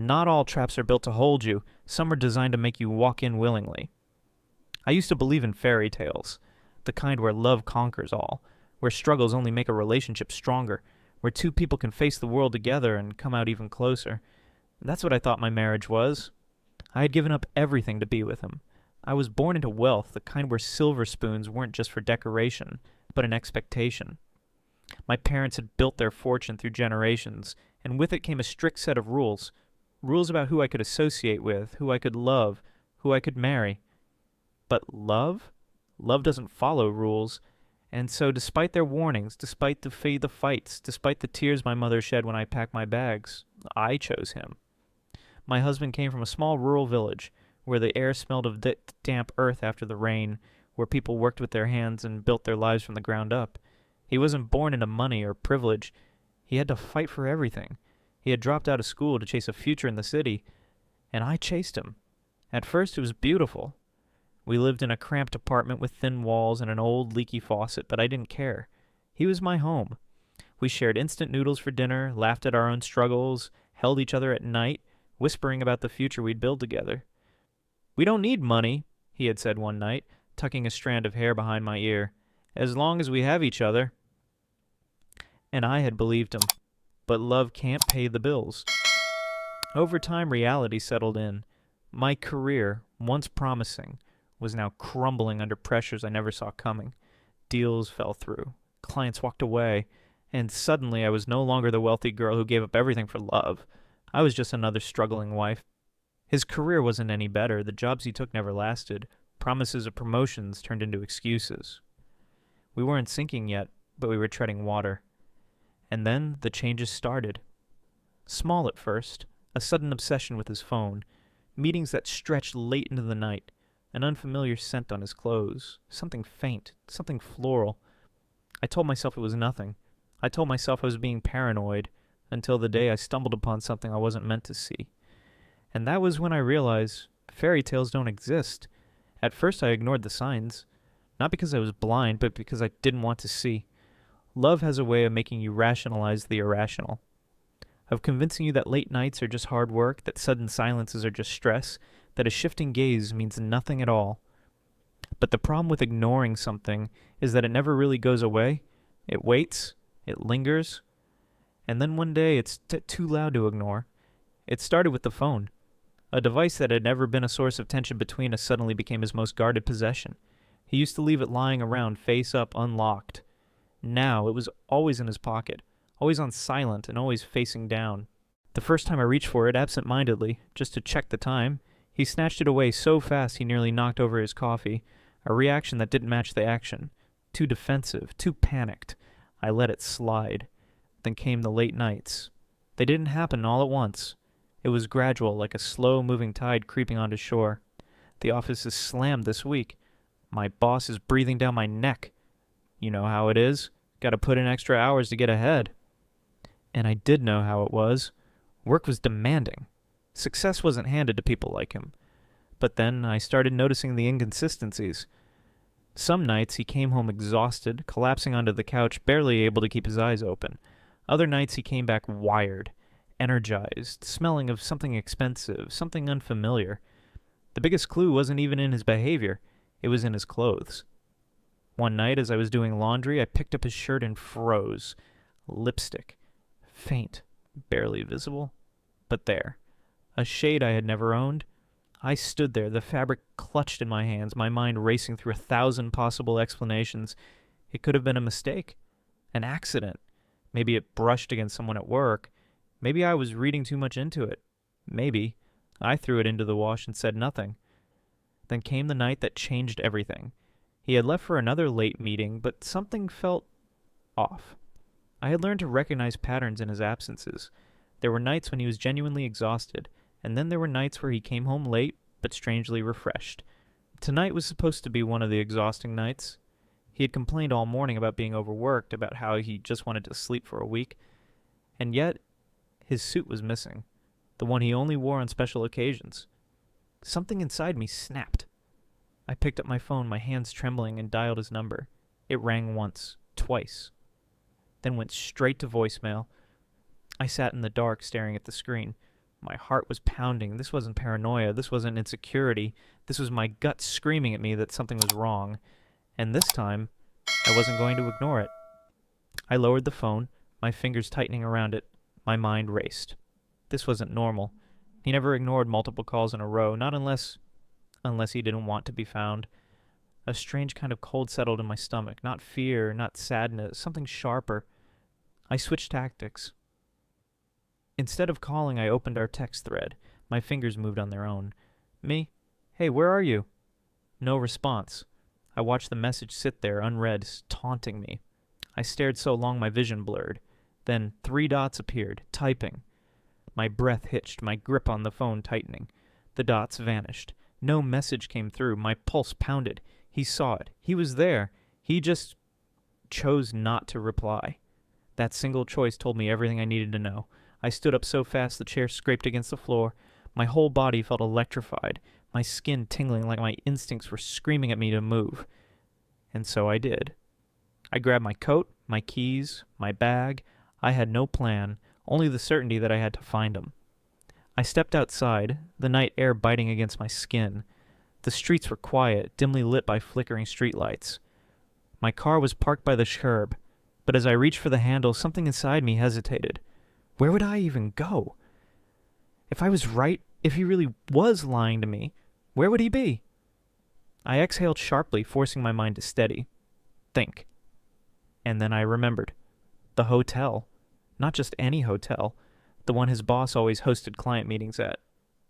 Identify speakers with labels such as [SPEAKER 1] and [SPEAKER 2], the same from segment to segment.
[SPEAKER 1] Not all traps are built to hold you. Some are designed to make you walk in willingly. I used to believe in fairy tales, the kind where love conquers all, where struggles only make a relationship stronger, where two people can face the world together and come out even closer. That's what I thought my marriage was. I had given up everything to be with him. I was born into wealth, the kind where silver spoons weren't just for decoration, but an expectation. My parents had built their fortune through generations, and with it came a strict set of rules. Rules about who I could associate with, who I could love, who I could marry. But love? Love doesn't follow rules. And so despite their warnings, despite the fights, despite the tears my mother shed when I packed my bags, I chose him. My husband came from a small rural village, where the air smelled of damp earth after the rain, where people worked with their hands and built their lives from the ground up. He wasn't born into money or privilege. He had to fight for everything. He had dropped out of school to chase a future in the city, and I chased him. At first it was beautiful. We lived in a cramped apartment with thin walls and an old leaky faucet, but I didn't care. He was my home. We shared instant noodles for dinner, laughed at our own struggles, held each other at night, whispering about the future we'd build together. "We don't need money," he had said one night, tucking a strand of hair behind my ear, "as long as we have each other." And I had believed him. But love can't pay the bills. Over time, reality settled in. My career, once promising, was now crumbling under pressures I never saw coming. Deals fell through. Clients walked away. And suddenly I was no longer the wealthy girl who gave up everything for love. I was just another struggling wife. His career wasn't any better. The jobs he took never lasted. Promises of promotions turned into excuses. We weren't sinking yet, but we were treading water. And then the changes started. Small at first, a sudden obsession with his phone, meetings that stretched late into the night, an unfamiliar scent on his clothes, something faint, something floral. I told myself it was nothing. I told myself I was being paranoid, until the day I stumbled upon something I wasn't meant to see. And that was when I realized fairy tales don't exist. At first I ignored the signs, not because I was blind, but because I didn't want to see. Love has a way of making you rationalize the irrational, of convincing you that late nights are just hard work, that sudden silences are just stress, that a shifting gaze means nothing at all. But the problem with ignoring something is that it never really goes away. It waits, it lingers, and then one day it's too loud to ignore. It started with the phone. A device that had never been a source of tension between us suddenly became his most guarded possession. He used to leave it lying around, face up, unlocked. Now it was always in his pocket, always on silent and always facing down. The first time I reached for it absent-mindedly, just to check the time, he snatched it away so fast he nearly knocked over his coffee, a reaction that didn't match the action. Too defensive, too panicked. I let it slide. Then came the late nights. They didn't happen all at once. It was gradual, like a slow-moving tide creeping onto shore. The office is slammed this week. My boss is breathing down my neck. You know how it is. Gotta put in extra hours to get ahead. And I did know how it was. Work was demanding. Success wasn't handed to people like him. But then I started noticing the inconsistencies. Some nights he came home exhausted, collapsing onto the couch, barely able to keep his eyes open. Other nights he came back wired, energized, smelling of something expensive, something unfamiliar. The biggest clue wasn't even in his behavior. It was in his clothes. One night, as I was doing laundry, I picked up his shirt and froze. Lipstick. Faint. Barely visible. But there. A shade I had never owned. I stood there, the fabric clutched in my hands, my mind racing through 1,000 possible explanations. It could have been a mistake. An accident. Maybe it brushed against someone at work. Maybe I was reading too much into it. Maybe. I threw it into the wash and said nothing. Then came the night that changed everything. He had left for another late meeting, but something felt off. I had learned to recognize patterns in his absences. There were nights when he was genuinely exhausted, and then there were nights where he came home late, but strangely refreshed. Tonight was supposed to be one of the exhausting nights. He had complained all morning about being overworked, about how he just wanted to sleep for a week, and yet his suit was missing, the one he only wore on special occasions. Something inside me snapped. I picked up my phone, my hands trembling, and dialed his number. It rang once, twice, then went straight to voicemail. I sat in the dark, staring at the screen. My heart was pounding. This wasn't paranoia. This wasn't insecurity. This was my gut screaming at me that something was wrong. And this time, I wasn't going to ignore it. I lowered the phone, my fingers tightening around it. My mind raced. This wasn't normal. He never ignored multiple calls in a row, not unless he didn't want to be found. A strange kind of cold settled in my stomach. Not fear, not sadness, something sharper. I switched tactics. Instead of calling, I opened our text thread. My fingers moved on their own. Me? Hey, where are you? No response. I watched the message sit there, unread, taunting me. I stared so long my vision blurred. Then 3 dots appeared, typing. My breath hitched, my grip on the phone tightening. The dots vanished. No message came through. My pulse pounded. He saw it. He was there. He just chose not to reply. That single choice told me everything I needed to know. I stood up so fast the chair scraped against the floor. My whole body felt electrified, my skin tingling like my instincts were screaming at me to move. And so I did. I grabbed my coat, my keys, my bag. I had no plan, only the certainty that I had to find him. I stepped outside, the night air biting against my skin. The streets were quiet, dimly lit by flickering streetlights. My car was parked by the curb, but as I reached for the handle, something inside me hesitated. Where would I even go? If I was right, if he really was lying to me, where would he be? I exhaled sharply, forcing my mind to steady. Think. And then I remembered. The hotel. Not just any hotel. The one his boss always hosted client meetings at.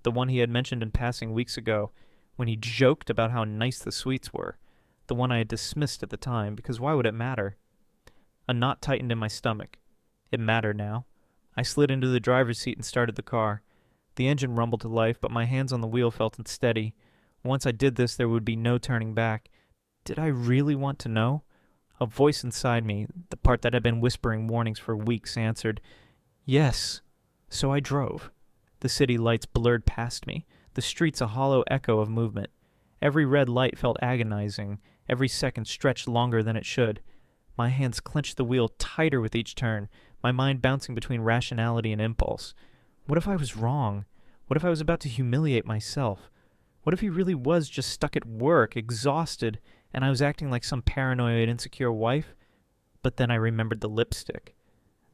[SPEAKER 1] The one he had mentioned in passing weeks ago, when he joked about how nice the suites were. The one I had dismissed at the time, because why would it matter? A knot tightened in my stomach. It mattered now. I slid into the driver's seat and started the car. The engine rumbled to life, but my hands on the wheel felt unsteady. Once I did this, there would be no turning back. Did I really want to know? A voice inside me, the part that had been whispering warnings for weeks, answered, yes. So I drove. The city lights blurred past me, the streets a hollow echo of movement. Every red light felt agonizing, every second stretched longer than it should. My hands clenched the wheel tighter with each turn, my mind bouncing between rationality and impulse. What if I was wrong? What if I was about to humiliate myself? What if he really was just stuck at work, exhausted, and I was acting like some paranoid, insecure wife? But then I remembered the lipstick,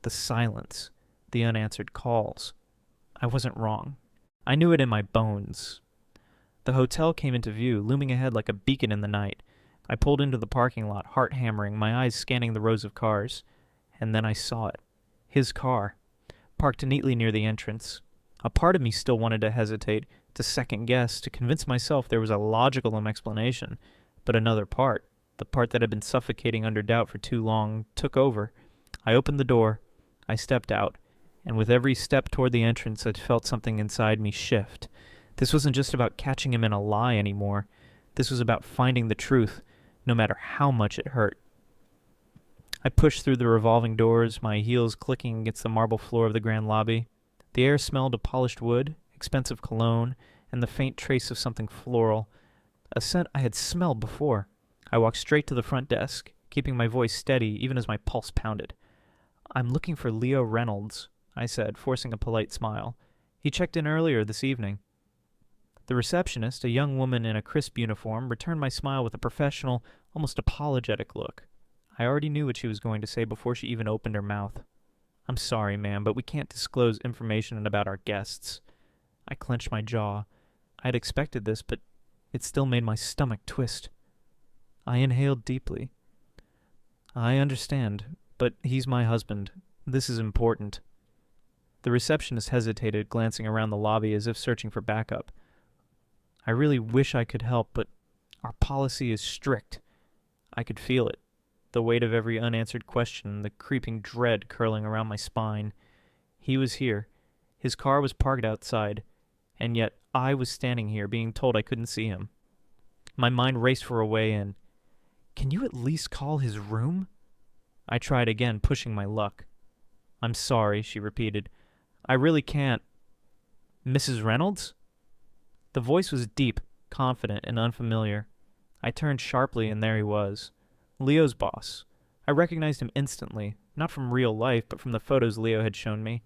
[SPEAKER 1] the silence, the unanswered calls. I wasn't wrong. I knew it in my bones. The hotel came into view, looming ahead like a beacon in the night. I pulled into the parking lot, heart hammering, my eyes scanning the rows of cars. And then I saw it. His car, parked neatly near the entrance. A part of me still wanted to hesitate, to second guess, to convince myself there was a logical explanation. But another part, the part that had been suffocating under doubt for too long, took over. I opened the door. I stepped out. And with every step toward the entrance, I felt something inside me shift. This wasn't just about catching him in a lie anymore. This was about finding the truth, no matter how much it hurt. I pushed through the revolving doors, my heels clicking against the marble floor of the grand lobby. The air smelled of polished wood, expensive cologne, and the faint trace of something floral, a scent I had smelled before. I walked straight to the front desk, keeping my voice steady even as my pulse pounded. I'm looking for Leo Reynolds, I said, forcing a polite smile. He checked in earlier this evening. The receptionist, a young woman in a crisp uniform, returned my smile with a professional, almost apologetic look. I already knew what she was going to say before she even opened her mouth. I'm sorry, ma'am, but we can't disclose information about our guests. I clenched my jaw. I had expected this, but it still made my stomach twist. I inhaled deeply. I understand, but he's my husband. This is important. The receptionist hesitated, glancing around the lobby as if searching for backup. I really wish I could help, but our policy is strict. I could feel it. The weight of every unanswered question, the creeping dread curling around my spine. He was here. His car was parked outside, and yet I was standing here being told I couldn't see him. My mind raced for a way in. Can you at least call his room? I tried again, pushing my luck. I'm sorry, she repeated. I really can't. Mrs. Reynolds? The voice was deep, confident, and unfamiliar. I turned sharply, and there he was. Leo's boss. I recognized him instantly, not from real life, but from the photos Leo had shown me.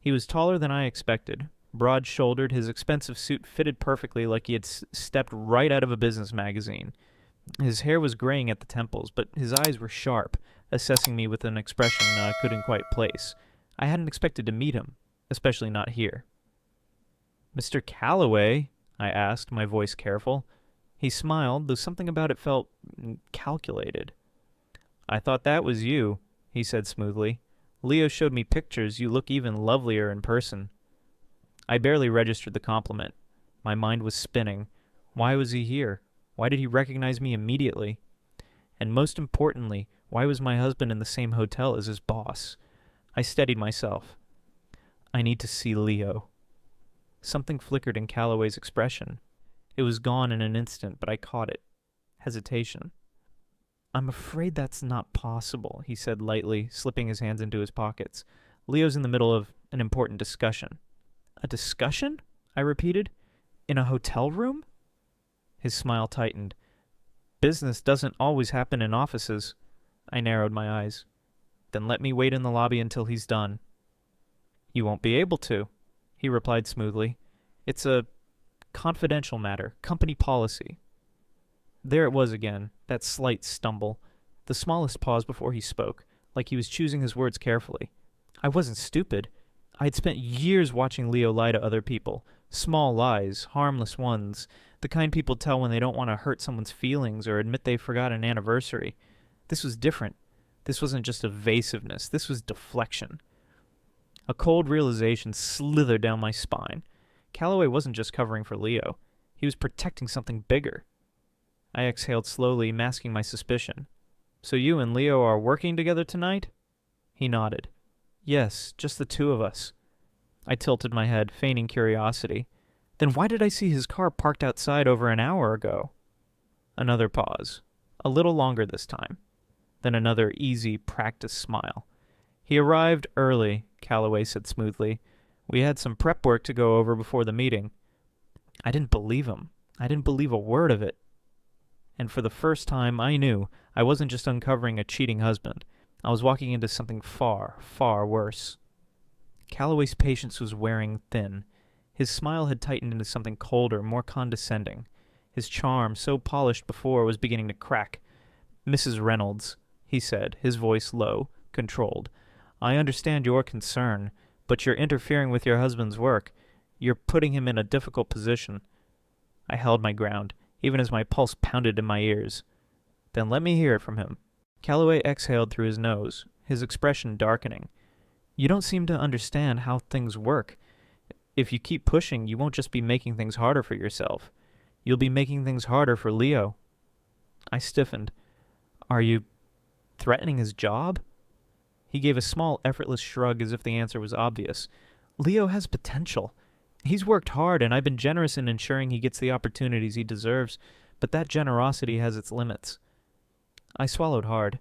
[SPEAKER 1] He was taller than I expected, Broad-shouldered, his expensive suit fitted perfectly like he had stepped right out of a business magazine. His hair was graying at the temples, but his eyes were sharp, assessing me with an expression I couldn't quite place. I hadn't expected to meet him, especially not here. "Mr. Calloway?" I asked, my voice careful. He smiled, though something about it felt calculated. "I thought that was you," he said smoothly. "Leo showed me pictures. You look even lovelier in person." I barely registered the compliment. My mind was spinning. Why was he here? Why did he recognize me immediately? And most importantly, why was my husband in the same hotel as his boss? I steadied myself. "I need to see Leo." Something flickered in Calloway's expression. It was gone in an instant, but I caught it. Hesitation. "I'm afraid that's not possible," he said lightly, slipping his hands into his pockets. "Leo's in the middle of an important discussion." "A discussion?" I repeated. "In a hotel room?" His smile tightened. "Business doesn't always happen in offices." I narrowed my eyes. "Then let me wait in the lobby until he's done." "You won't be able to," he replied smoothly. "It's a confidential matter, company policy." There it was again, that slight stumble, the smallest pause before he spoke, like he was choosing his words carefully. I wasn't stupid. I had spent years watching Leo lie to other people. Small lies, harmless ones, the kind people tell when they don't want to hurt someone's feelings or admit they forgot an anniversary. This was different. This wasn't just evasiveness. This was deflection. A cold realization slithered down my spine. Calloway wasn't just covering for Leo. He was protecting something bigger. I exhaled slowly, masking my suspicion. "So you and Leo are working together tonight?" He nodded. "Yes, just the two of us." I tilted my head, feigning curiosity. "Then why did I see his car parked outside over an hour ago?" Another pause. A little longer this time. Then another easy, practiced smile. "He arrived early," Calloway said smoothly. "We had some prep work to go over before the meeting." I didn't believe him. I didn't believe a word of it. And for the first time, I knew I wasn't just uncovering a cheating husband. I was walking into something far, far worse. Calloway's patience was wearing thin. His smile had tightened into something colder, more condescending. His charm, so polished before, was beginning to crack. "Mrs. Reynolds," he said, his voice low, controlled, "I understand your concern, but you're interfering with your husband's work. You're putting him in a difficult position." I held my ground, even as my pulse pounded in my ears. "Then let me hear it from him." Calloway exhaled through his nose, his expression darkening. "You don't seem to understand how things work. If you keep pushing, you won't just be making things harder for yourself. You'll be making things harder for Leo." I stiffened. "Are you threatening his job?" He gave a small, effortless shrug as if the answer was obvious. "Leo has potential. He's worked hard, and I've been generous in ensuring he gets the opportunities he deserves, but that generosity has its limits." I swallowed hard.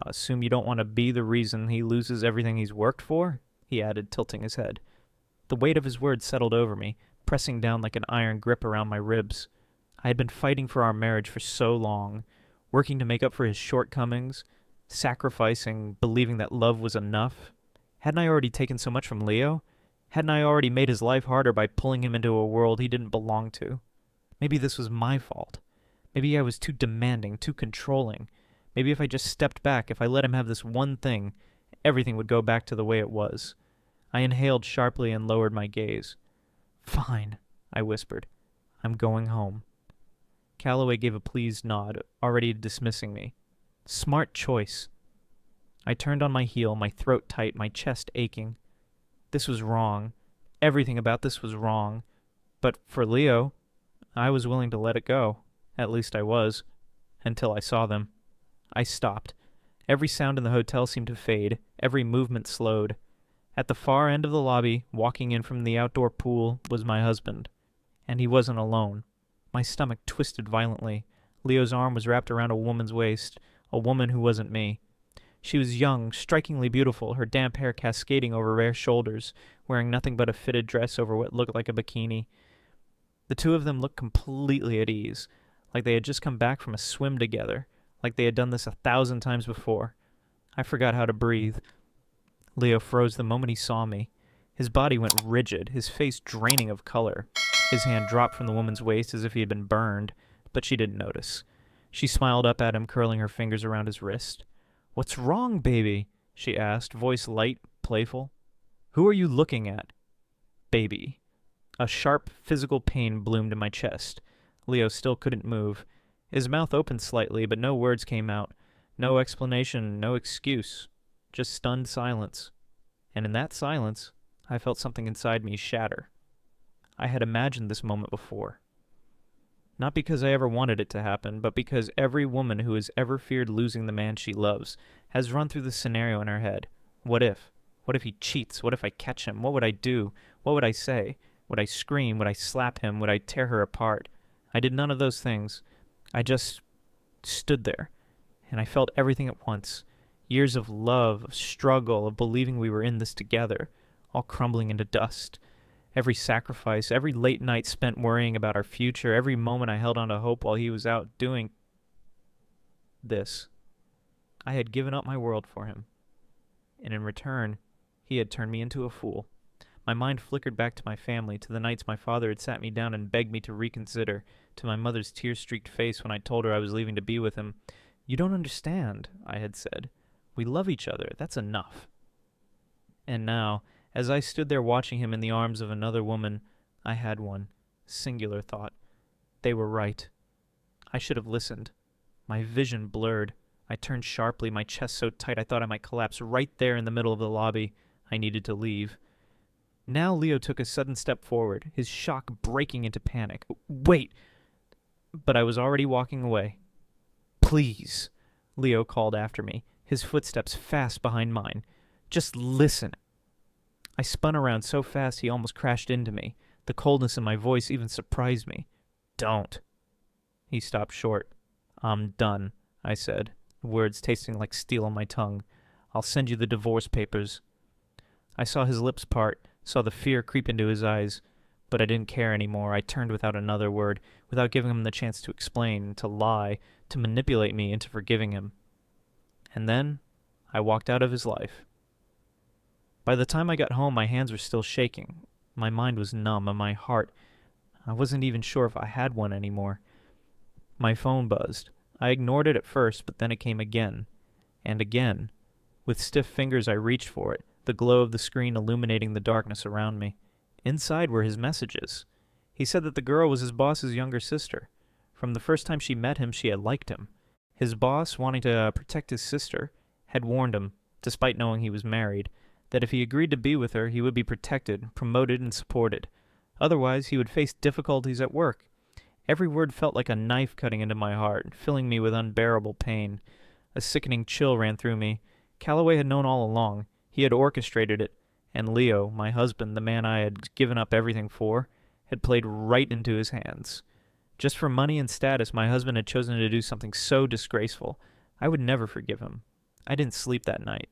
[SPEAKER 1] "Assume you don't want to be the reason he loses everything he's worked for?" he added, tilting his head. The weight of his words settled over me, pressing down like an iron grip around my ribs. I had been fighting for our marriage for so long, working to make up for his shortcomings, sacrificing, believing that love was enough. Hadn't I already taken so much from Leo? Hadn't I already made his life harder by pulling him into a world he didn't belong to? Maybe this was my fault. Maybe I was too demanding, too controlling. Maybe if I just stepped back, if I let him have this one thing, everything would go back to the way it was. I inhaled sharply and lowered my gaze. "Fine," I whispered. "I'm going home." Calloway gave a pleased nod, already dismissing me. Smart choice. I turned on my heel, my throat tight, my chest aching. This was wrong. Everything about this was wrong. But for Leo, I was willing to let it go. At least I was. Until I saw them. I stopped. Every sound in the hotel seemed to fade, every movement slowed. At the far end of the lobby, walking in from the outdoor pool, was my husband. And he wasn't alone. My stomach twisted violently. Leo's arm was wrapped around a woman's waist, a woman who wasn't me. She was young, strikingly beautiful, her damp hair cascading over bare shoulders, wearing nothing but a fitted dress over what looked like a bikini. The two of them looked completely at ease, like they had just come back from a swim together, like they had done this 1,000 times before. I forgot how to breathe. Leo froze the moment he saw me. His body went rigid, his face draining of color. His hand dropped from the woman's waist as if he had been burned, but she didn't notice. She smiled up at him, curling her fingers around his wrist. "What's wrong, baby?" she asked, voice light, playful. "Who are you looking at?" "Baby." A sharp, physical pain bloomed in my chest. Leo still couldn't move. His mouth opened slightly, but no words came out. No explanation, no excuse. Just stunned silence. And in that silence, I felt something inside me shatter. I had imagined this moment before. Not because I ever wanted it to happen, but because every woman who has ever feared losing the man she loves has run through this scenario in her head. What if? What if he cheats? What if I catch him? What would I do? What would I say? Would I scream? Would I slap him? Would I tear her apart? I did none of those things. I just stood there, and I felt everything at once. Years of love, of struggle, of believing we were in this together, all crumbling into dust. Every sacrifice, every late night spent worrying about our future, every moment I held on to hope while he was out doing this. I had given up my world for him, and in return, he had turned me into a fool. My mind flickered back to my family, to the nights my father had sat me down and begged me to reconsider, to my mother's tear-streaked face when I told her I was leaving to be with him. "You don't understand," I had said. "We love each other. That's enough." And now, as I stood there watching him in the arms of another woman, I had one singular thought. They were right. I should have listened. My vision blurred. I turned sharply, my chest so tight I thought I might collapse right there in the middle of the lobby. I needed to leave. Now Leo took a sudden step forward, his shock breaking into panic. "Wait!" But I was already walking away. "Please," Leo called after me, his footsteps fast behind mine. "Just listen." I spun around so fast he almost crashed into me. The coldness in my voice even surprised me. "Don't." He stopped short. "I'm done," I said, words tasting like steel on my tongue. "I'll send you the divorce papers." I saw his lips part, saw the fear creep into his eyes, but I didn't care anymore. I turned without another word, without giving him the chance to explain, to lie, to manipulate me into forgiving him. And then I walked out of his life. By the time I got home, my hands were still shaking. My mind was numb, and my heart, I wasn't even sure if I had one anymore. My phone buzzed. I ignored it at first, but then it came again, and again. With stiff fingers I reached for it, the glow of the screen illuminating the darkness around me. Inside were his messages. He said that the girl was his boss's younger sister. From the first time she met him, she had liked him. His boss, wanting to protect his sister, had warned him, despite knowing he was married, that if he agreed to be with her, he would be protected, promoted, and supported. Otherwise, he would face difficulties at work. Every word felt like a knife cutting into my heart, filling me with unbearable pain. A sickening chill ran through me. Calloway had known all along. He had orchestrated it, and Leo, my husband, the man I had given up everything for, had played right into his hands. Just for money and status, my husband had chosen to do something so disgraceful. I would never forgive him. I didn't sleep that night.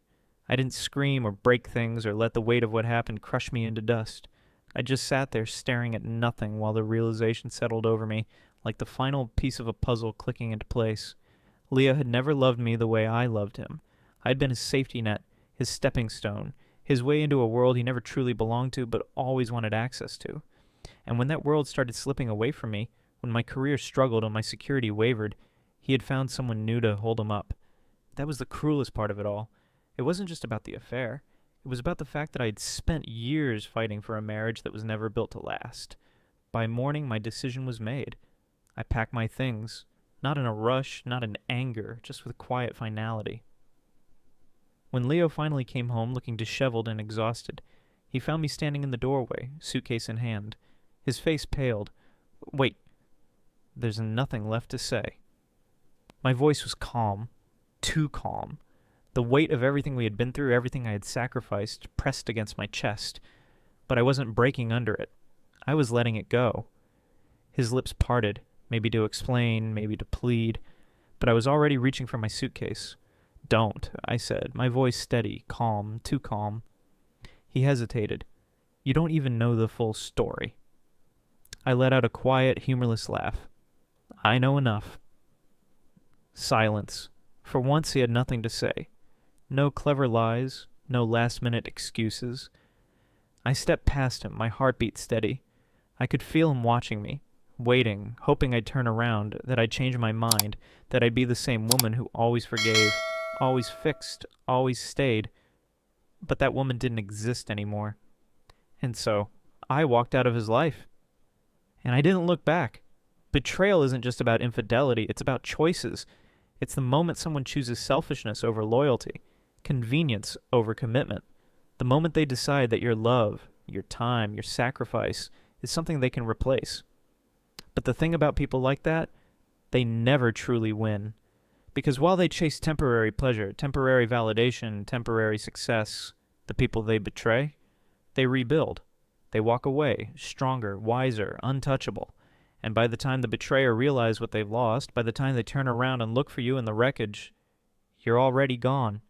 [SPEAKER 1] I didn't scream or break things or let the weight of what happened crush me into dust. I just sat there staring at nothing while the realization settled over me, like the final piece of a puzzle clicking into place. Leo had never loved me the way I loved him. I'd been his safety net, his stepping stone, his way into a world he never truly belonged to but always wanted access to. And when that world started slipping away from me, when my career struggled and my security wavered, he had found someone new to hold him up. That was the cruelest part of it all. It wasn't just about the affair. It was about the fact that I had spent years fighting for a marriage that was never built to last. By morning, my decision was made. I packed my things, not in a rush, not in anger, just with quiet finality. When Leo finally came home looking disheveled and exhausted, he found me standing in the doorway, suitcase in hand. His face paled. "Wait." There's nothing left to say. My voice was calm. Too calm. The weight of everything we had been through, everything I had sacrificed, pressed against my chest. But I wasn't breaking under it. I was letting it go. His lips parted, maybe to explain, maybe to plead, but I was already reaching for my suitcase. "Don't," I said, my voice steady, calm, too calm. He hesitated. "You don't even know the full story." I let out a quiet, humorless laugh. "I know enough." Silence. For once he had nothing to say. No clever lies, no last-minute excuses. I stepped past him, my heartbeat steady. I could feel him watching me, waiting, hoping I'd turn around, that I'd change my mind, that I'd be the same woman who always forgave, always fixed, always stayed. But that woman didn't exist anymore. And so, I walked out of his life. And I didn't look back. Betrayal isn't just about infidelity, it's about choices. It's the moment someone chooses selfishness over loyalty, convenience over commitment. The moment they decide that your love, your time, your sacrifice is something they can replace. But the thing about people like that, they never truly win. Because while they chase temporary pleasure, temporary validation, temporary success, the people they betray, they rebuild. They walk away, stronger, wiser, untouchable. And by the time the betrayer realizes what they've lost, by the time they turn around and look for you in the wreckage, you're already gone.